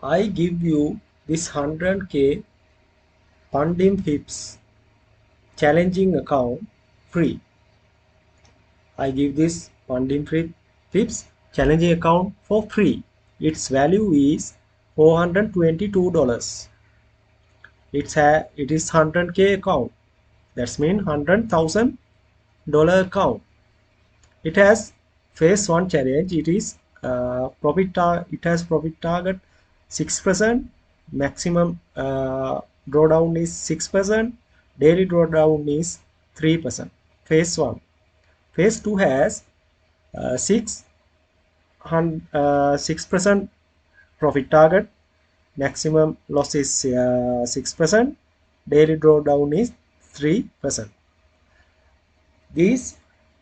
I give you this 100k Pandim Pips challenging account free. I give this Pandim Pips challenging account for free. Its value is $422. It is 100k account. That's mean $100,000 account. It has phase one challenge. It is it has profit target 6%. Maximum drawdown is 6%. Daily drawdown is 3%. Phase one. Phase two has 6% profit target. Maximum loss is 6%. Daily drawdown is 3%.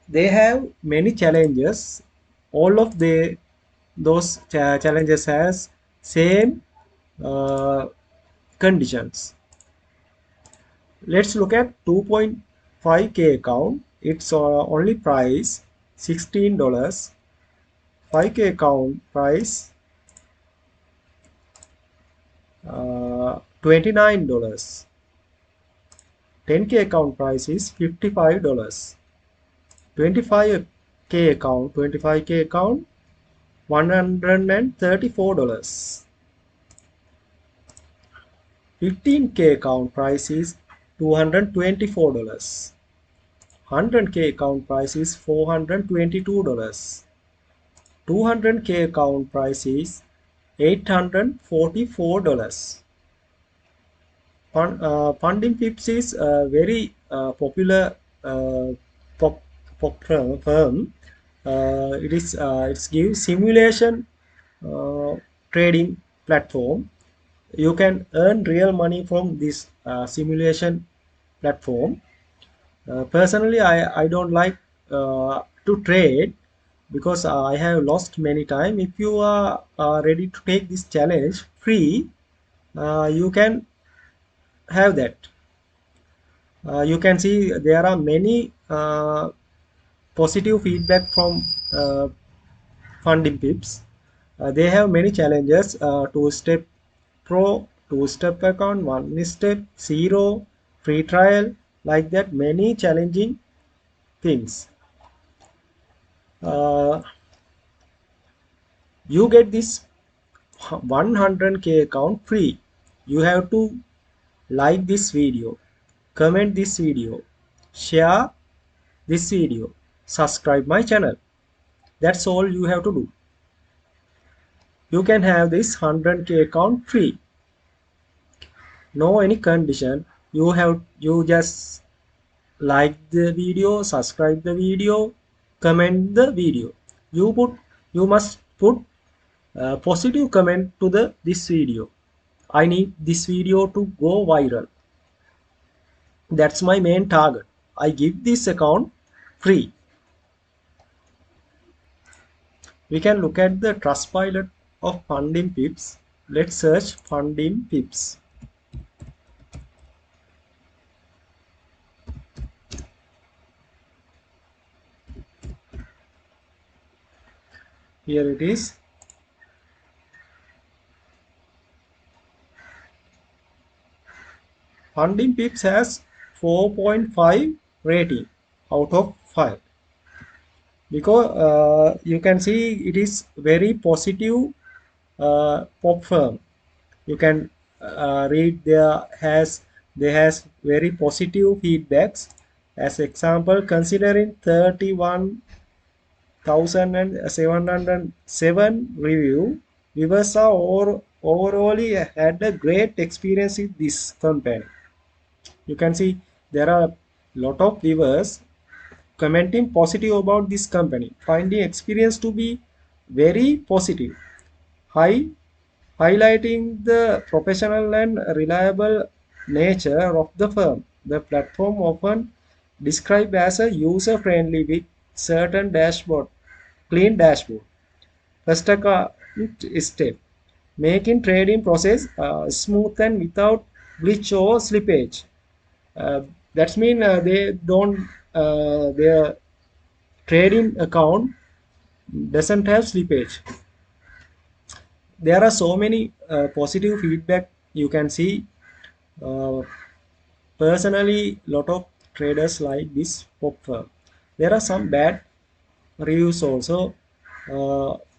They have many challenges. All of those challenges has same conditions. Let's look at 2.5k account. Its only price $16. 5k account price $29. 10k account price is $55. 25k account $134. 15k account price is $224. 100k account price is $422. 200k account price is $844. Funding Pips is a very popular pop firm. It gives simulation trading platform. You can earn real money from this simulation platform. Personally, I don't like to trade because I have lost many times. If you are ready to take this challenge free, you can have that. You can see there are many positive feedback from Funding Pips. They have many challenges: two-step pro, two-step account, one-step, zero, free trial, like that. Many challenging things. You get this 100k account free. You have to like this video, comment this video, share this video, subscribe my channel. That's all you have to do. You can have this 100k account free. No any condition. You just like the video, subscribe the video, comment the video. You must put a positive comment to this video. I need this video to go viral. That's my main target. I give this account free. We can look at the Trustpilot of Funding Pips. Let's search Funding Pips. Here it is. Funding Pips has 4.5 rating out of 5. Because you can see it is very positive pop firm. You can read they has very positive feedbacks. As example, considering 31,707 viewers are overall had a great experience with this company. You can see there are a lot of viewers commenting positive about this company, finding experience to be very positive, highlighting the professional and reliable nature of the firm. The platform often described as a user-friendly with certain clean dashboard. First step, making trading process smooth and without glitch or slippage. That's mean they don't their trading account doesn't have slippage. there are so many positive feedback you can see. uh, Personally, lot of traders like this pop firm. There are some bad reviews also.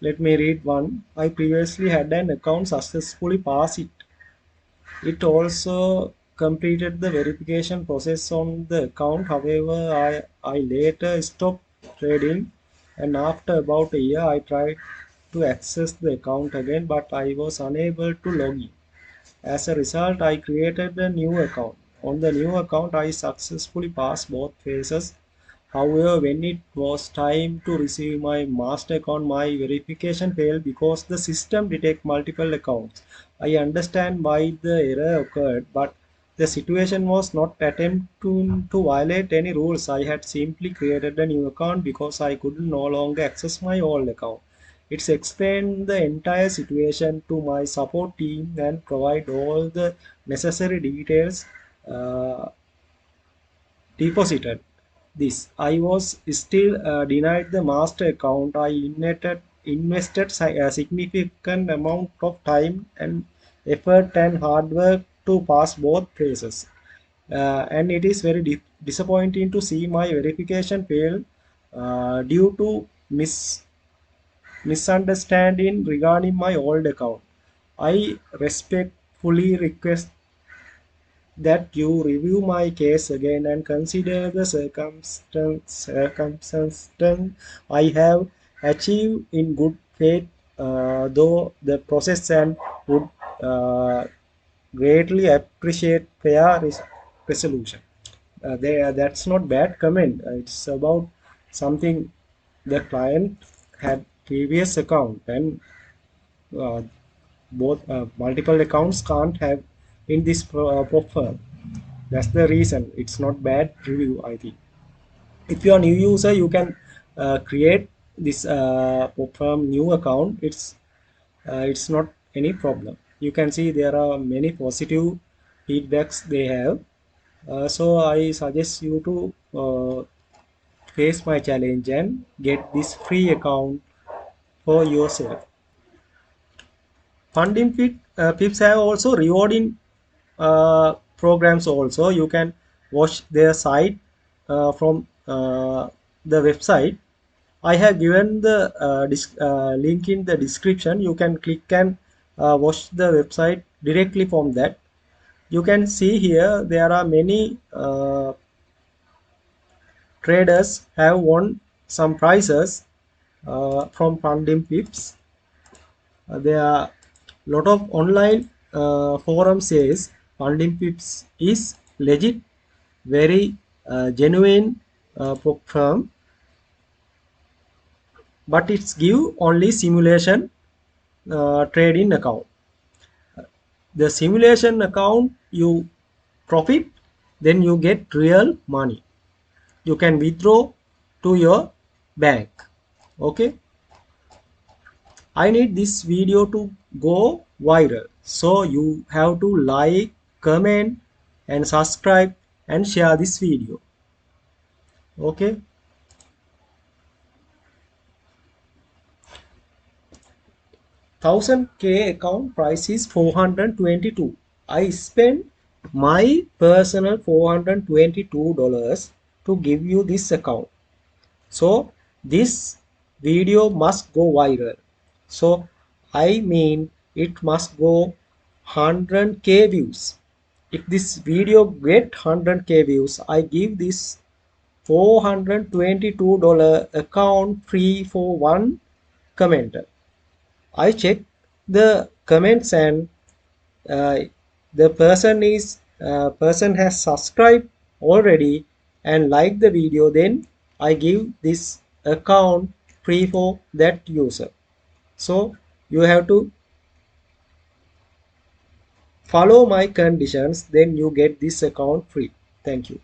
Let me read one. I previously had an account successfully pass it. It also completed the verification process on the account. However, I later stopped trading, and after about a year I tried to access the account again, but I was unable to log in. As a result, I created a new account. On the new account, I successfully passed both phases. However, when it was time to receive my master account, my verification failed because the system detects multiple accounts. I understand why the error occurred, but the situation was not attempt to violate any rules. I had simply created a new account because I could no longer access my old account. It's explained the entire situation to my support team and provide all the necessary details uh, deposited. This I was still denied the master account. I invested a significant amount of time and effort and hard work to pass both phases. And it is very disappointing to see my verification fail due to misunderstanding regarding my old account. I respectfully request that you review my case again and consider the circumstances I have achieved in good faith, though the process, and would uh, greatly appreciate fair resolution. That's not bad comment. It's about something the client had previous account, and uh, both multiple accounts can't have in this profile. That's the reason it's not bad review, I think. If you're a new user, you can create this from new account. It's not any problem. You can see there are many positive feedbacks they have. So I suggest you to face my challenge and get this free account for yourself. Funding pips have also rewarding programs also. You can watch their site from the website. I have given the link in the description. You can click and watch the website directly from that. You can see here there are many traders have won some prizes from funding pips. There are lot of online forum says funding pips is legit, very genuine firm, but it's give only simulation trading account. The simulation account you profit, then you get real money. You can withdraw to your bank. Okay. I need this video to go viral. So you have to like, comment and subscribe and share this video. Okay. 1000K account price is 422. I spent my personal $422 to give you this account. So this video must go viral. So I mean it must go 100K views. If this video get 100K views, I give this $422 account free for one commenter. I check the comments and uh, the person has subscribed already and liked the video, then I give this account free for that user. So you have to follow my conditions, then you get this account free. Thank you.